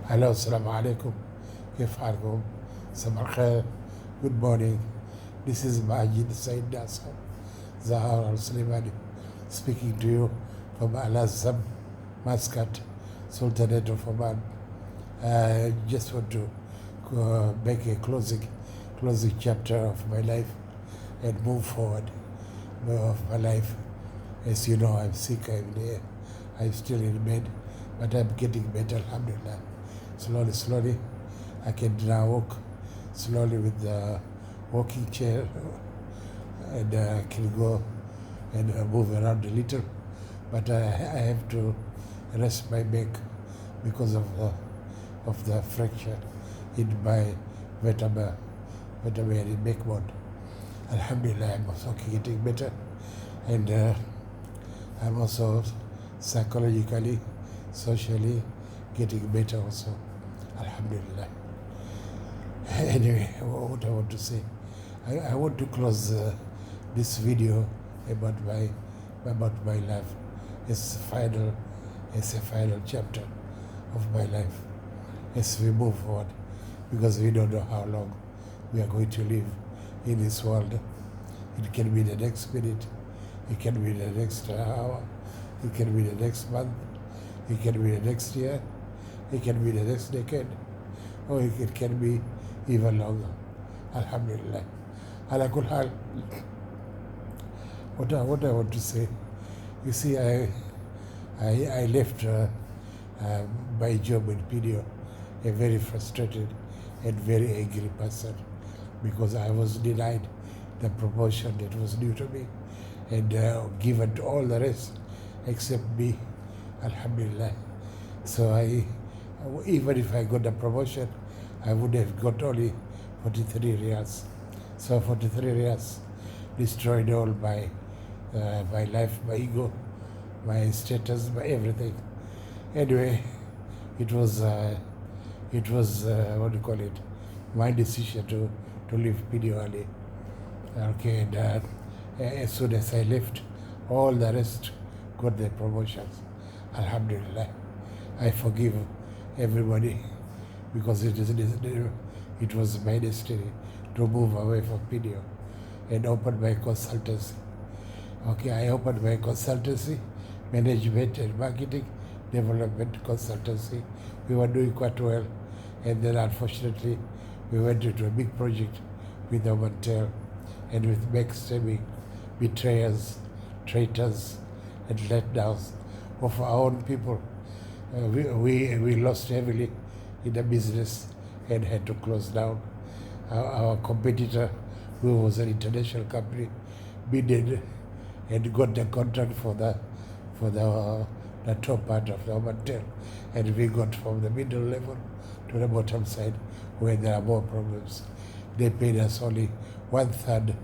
Hello, assalamu alaikum. كيف حالكم؟ صباح الخير. Good morning. This is Majid Said Dasar, Zahar al Suleimany, speaking to you from Al Azam, Muscat, Sultanate of Oman. I just want to make a closing chapter of my life and move forward of my life. As you know, I'm sick, I'm still in bed, but I'm getting better, alhamdulillah. Slowly, I can now walk slowly with the walking chair, and I can go and move around a little, but I have to rest my back because of the fracture in my vertebra and backbone. Alhamdulillah, I'm also getting better, and I'm also psychologically, socially getting better also. Alhamdulillah. Anyway, what I want to say, I want to close this video about my life. It's a final chapter of my life as we move forward, because we don't know how long we are going to live in this world. It can be the next minute, it can be the next hour, it can be the next month, it can be the next year, it can be the next decade, or it can be even longer. Alhamdulillah. Ala kul hal, what I want to say, you see, I left my job in PDO, a very frustrated and very angry person, because I was denied the promotion that was due to me, and given to all the rest except me. Alhamdulillah. So even if I got a promotion, I would have got only 43 riyals. So 43 riyals destroyed all my life, my ego, my status, my everything. Anyway, it was what do you call it? My decision to leave PDO early. Okay, and as soon as I left, all the rest got their promotions. Alhamdulillah. I forgive everybody, because it was my destiny to move away from PDO and open my consultancy. Okay, I opened my consultancy, management and marketing development consultancy. We were doing quite well, and then unfortunately we went into a big project with Oman and with backstabbing, betrayers, traitors, and letdowns of our own people. We lost heavily in the business and had to close down. Our competitor, who was an international company, bidded and got the contract for the top part of the Oman, and we got from the middle level to the bottom side, where there are more problems. They paid us only 1/3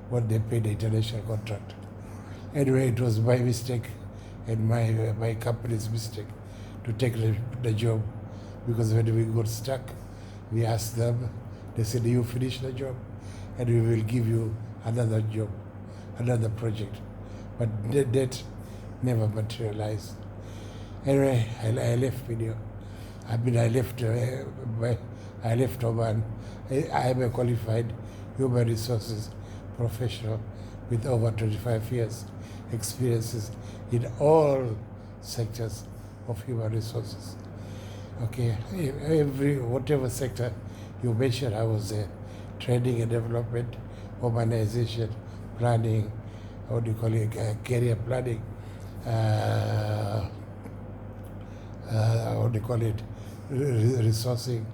what they paid the international contract. Anyway, it was my mistake and my company's mistake to take the job, because when we got stuck, we asked them, they said, you finish the job and we will give you another job, another project. But that never materialized. Anyway, I left PDO. I left Oman. I am a qualified human resources professional with over 25 years experiences in all sectors of human resources. Okay, whatever sector you mentioned, I was there. Training and development, urbanization, planning, how do you call it, career planning, how do you call it, resourcing,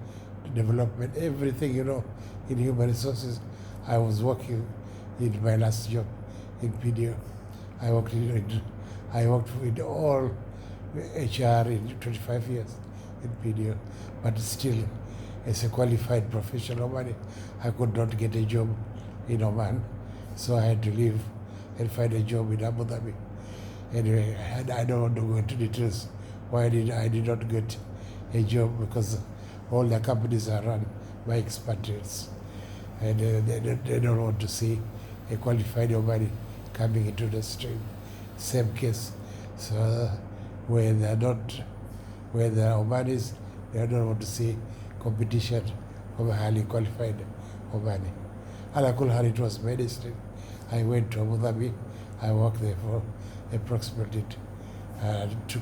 development, everything, in human resources. I was working in my last job in PDO. I worked with all HR in 25 years in PDO, but still, as a qualified professional Omani, I could not get a job in Oman, so I had to leave and find a job in Abu Dhabi. Anyway, I don't want to go into details why I did not get a job, because all the companies are run by expatriates, and they don't want to see a qualified Omani coming into the stream. Same case. So where there are Omanis, They don't want to see competition from a highly qualified Omani. Ala kul hal, it was medicine. I went to Abu Dhabi. I worked there for approximately two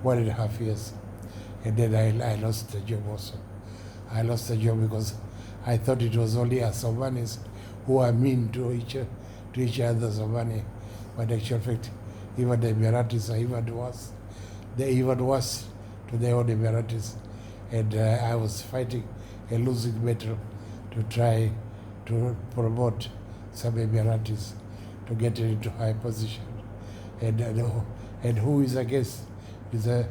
1.5 years. And then I lost the job also. I lost the job because I thought it was only us Omanis who are mean to each other Omani. But in actual fact, even the Emiratis are even worse. They're even worse to their own Emiratis. And I was fighting a losing battle to try to promote some Emiratis to get into high position. And who is against is a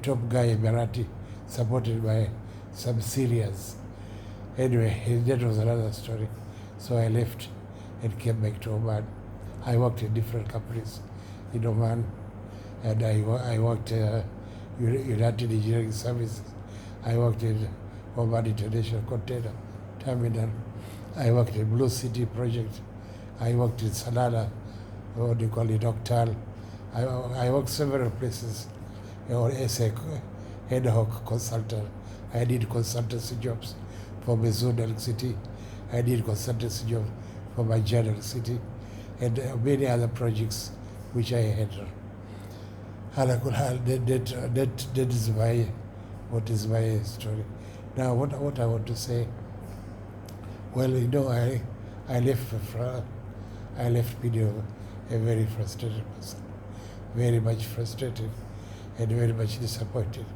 top guy Emirati supported by some Syrians. Anyway, that was another story. So I left and came back to Oman. I worked in different companies in Oman, and I worked United Engineering Services. I worked in Oman International Container Terminal. I worked in Blue City Project. I worked in Sanada, what do you call it, Octal. I worked several places, as a ad hoc consultant. I did consultancy jobs for Majid City. I did consultancy jobs for my general city, and many other projects which I had. That is what is my story. Now, what I want to say. Well, I left video a very frustrated person, very much frustrated and very much disappointed.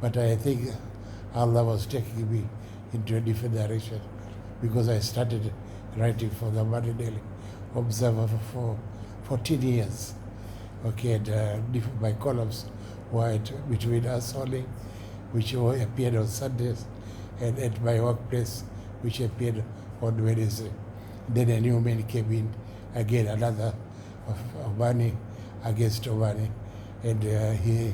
But I think Allah was taking me into a different direction, because I started writing for the Money Daily Observer for 14 years. Okay, and my columns were between us only, which appeared on Sundays, and at my workplace, which appeared on Wednesday. Then a new man came in, again another of Omani against Omani, and he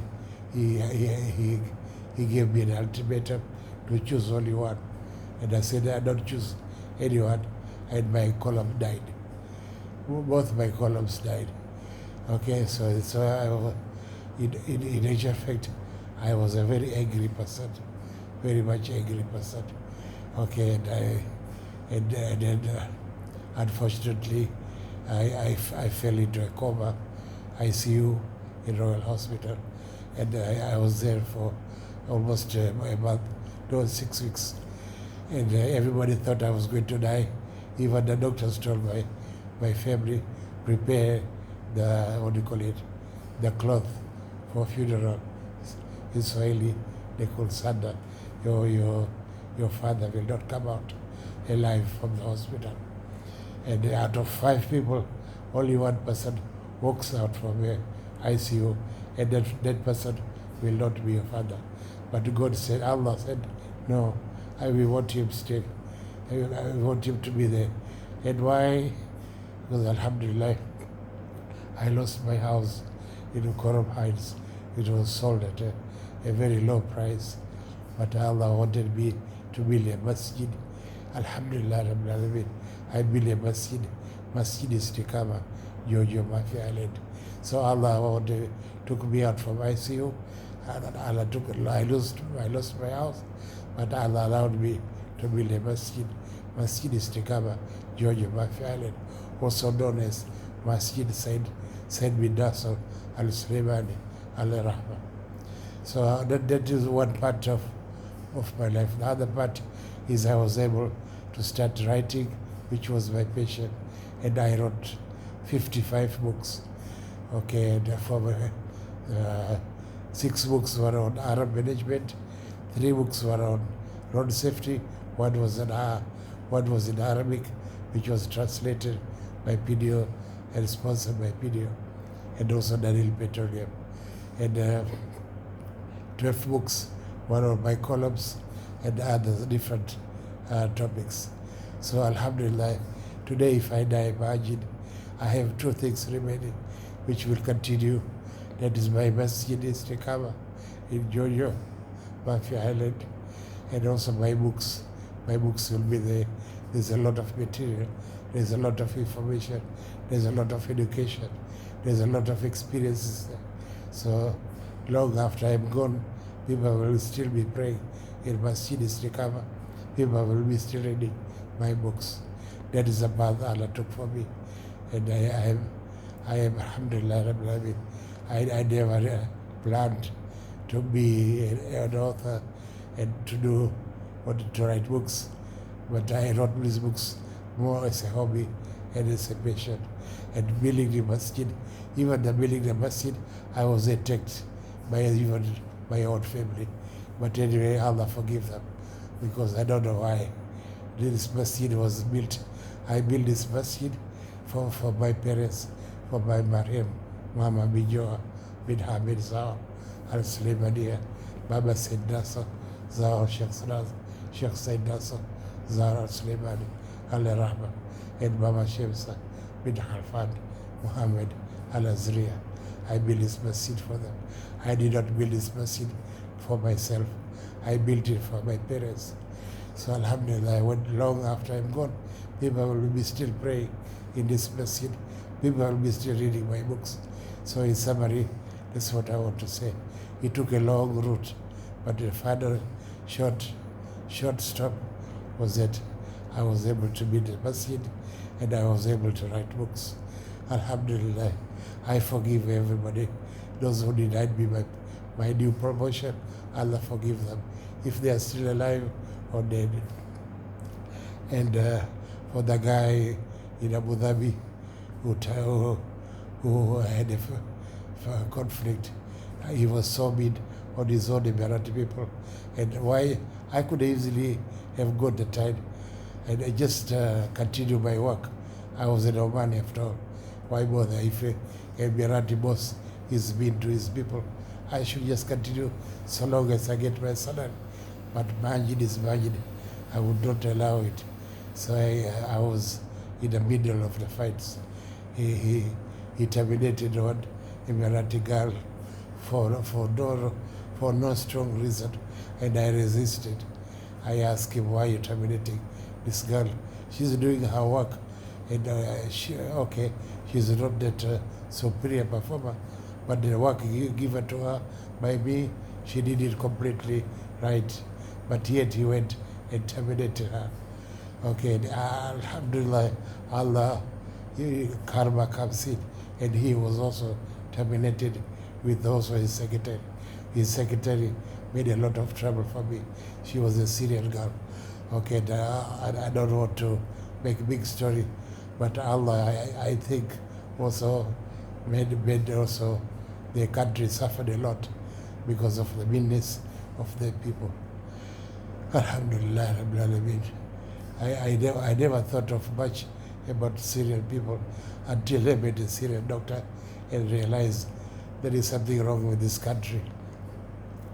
gave me an ultimatum to choose only one. And I said, I don't choose anyone, and my column died. Both my columns died. Okay, so in actual fact, I was a very angry person, very much angry person. Okay, and unfortunately, I fell into a coma, ICU in Royal Hospital, and I was there for almost a month, 6 weeks, and everybody thought I was going to die. Even the doctors told my family, prepare the cloth for funeral. In Swahili, they call Sanda. Your father will not come out alive from the hospital. And out of 5 people, only 1 person walks out from the ICU, and that person will not be your father. But God said, Allah said, no, I will want him still. I want him to be there. And why? Because Alhamdulillah, I lost my house in Coram Heights. It was sold at a very low price. But Allah wanted me to build a masjid. Alhamdulillah, Rabbil Alameen. I built a masjid. Masjid Istiqama, Jojo Mafia Island. So Allah took me out from ICU. I lost my house, but Allah allowed me to build a masjid. Masjid Istiqama, Jojo Mafia Island, also known as Masjid Said bin Nasser al Suleimany al Rahma. So that is one part of my life. The other part is I was able to start writing, which was my passion, and I wrote 55 books. Okay, and 6 books were on Arab management, 3 books were on road safety. One was in Arabic, which was translated by PDO and sponsored by PDO, and also Daril Petroleum. And 12 books were on my columns and other different topics. So Alhamdulillah, today if I die, Majid, I have 2 things remaining which will continue. That is my Masjid Istiqama in Jojo, Mafia Island, and also my books. My books will be there. There's a lot of material, there's a lot of information, there's a lot of education, there's a lot of experiences there. So long after I'm gone, People will still be praying in Masjid Istiqamah. People will be still reading my books. That is the path Allah took for me. And I am Alhamdulillah Rabbil Alamin. I never planned to be an author and to write books. But I wrote these books more as a hobby and as a passion. And building the masjid, even the building the masjid, I was attacked by even my own family. But anyway, Allah forgive them, because I don't know why this masjid was built. I built this masjid for my parents, for my Mariam, Mama Bijoa, bin Hamid Zahar, Al-Suleimany, Baba Said Nasser, Zahar Sheikh Said Nasser, Zahar Al-Suleimany, Al-Rahman, and Mama Shemsa bin Harfan, Muhammad Al-Azriya. I built this masjid for them. I did not build this masjid for myself. I built it for my parents. So Alhamdulillah, I went long after I'm gone. People will be still praying in this masjid. People will be still reading my books. So in summary, that's what I want to say. It took a long route, but the final short stop was that I was able to build a masjid and I was able to write books. Alhamdulillah, I forgive everybody. Those who denied me my due promotion, Allah forgive them, if they are still alive or dead. And for the guy in Abu Dhabi who had a conflict, he was so mean on his own Emirati people. And why I could easily have got the time and I just continue my work. I was in Oman after all. Why bother? If an Emirati boss is mean to his people, I should just continue so long as I get my salary. But Majid is Majid. I would not allow it. So I was in the middle of the fights. He terminated one Emirati girl for no strong reason, and I resisted. I asked him, why are you terminating this girl? She's doing her work, and she's not that superior performer, but the work given to her by me, she did it completely right. But yet he went and terminated her. Okay, Alhamdulillah, Allah, karma comes in, and he was also terminated with also his secretary. His secretary made a lot of trouble for me. She was a Syrian girl. Okay, I don't want to make a big story, but Allah, I think, also made also the country suffered a lot because of the meanness of the people. Alhamdulillah Rabbil Alamin. I never thought of much about Syrian people until I met a Syrian doctor and realized there is something wrong with this country.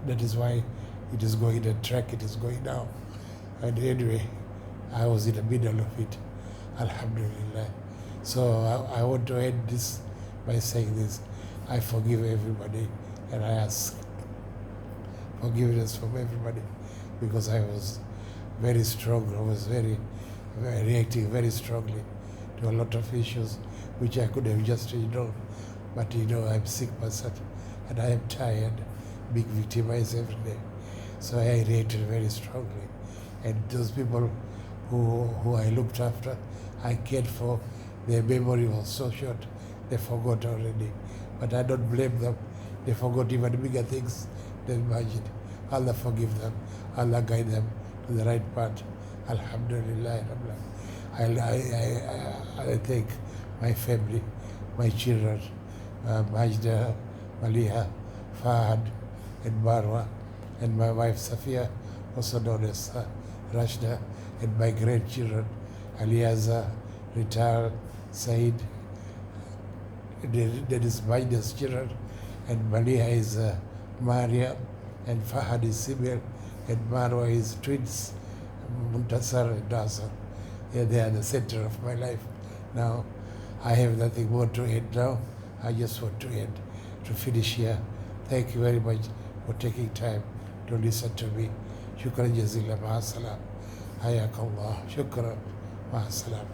That is why it is going the track it is going now. And anyway, I was in the middle of it. Alhamdulillah. So I want to end this by saying this. I forgive everybody and I ask forgiveness from everybody, because I was very strong. I was very reacting very strongly to a lot of issues which I could have just ignored. But I'm a sick person and I am tired, being victimized every day. So I reacted very strongly. And those people who I looked after, I cared for, their memory was so short, they forgot already. But I don't blame them. They forgot even bigger things than Majid. Allah forgive them. Allah guide them to the right path. Alhamdulillah. I thank my family, my children, Majda, Maliha, Fahad, and Marwa, and my wife Safia, also known as Rashda, and my grandchildren, Aliaza, Ritar, Said. That is Majda's children, and Maliha is Maria, and Fahad is Sibir, and Marwa is twins, Muntasar and Nasser. Yeah, they are the center of my life. Now, I have nothing more to add now. I just want to end, to finish here. Thank you very much for taking time to listen to me. Shukran jazilan, ma'asalam. Hayakallah. Shukran, ma'asalam.